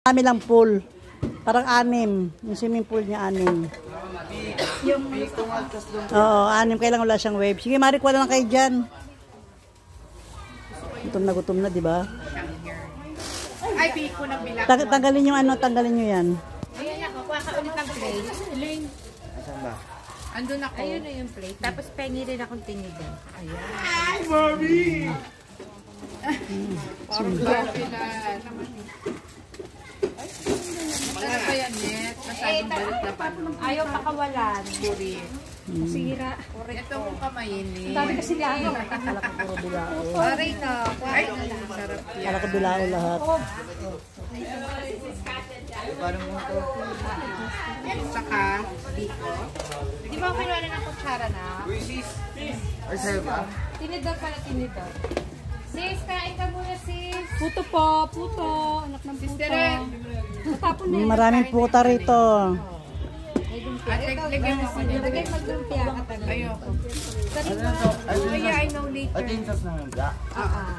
Kami lang pool. Parang 6. Yung swimming pool niya 6. Oo, 6. Kailangan wala siyang wave. Sige, Marik, wala lang kayo dyan. Gutom na, di ba? Ay, piko ng bilak. Tanggalin yung ano, tanggalin nyo yan. Ayan ako, kuha ka ulit ng plate. Asan ba? Andun ako. Ayun na yung plate. Tapos pengi rin akong tinigan. Ayan. Ay, mommy! Parang grabe na naman. Masarap pa yan, Net. Masyadong balit na pa. Ayaw pakawalan. Puri. Sira. Ito mong kamay ni. Sabi kasi lang. Kala ko puro bilao. Aray na. Ay, sarap yan. Kala ko bilao lahat. Parang mo ito. Saka, piko. Di ba kinuha na ng kutsara na? Ay, sa'yo ba? Tinidor pala tinidor. Sis, kain ka muna sis. Puto po, puto. Anak ng puto. Matapon na yun. Maraming puta rito. At lagyan mo ko niya. Lagay maglumpia ka talaga. Ayoko. Sabi Ano mo, to? kuya, I know later. At yung sauce ng hangga? Ah, ah.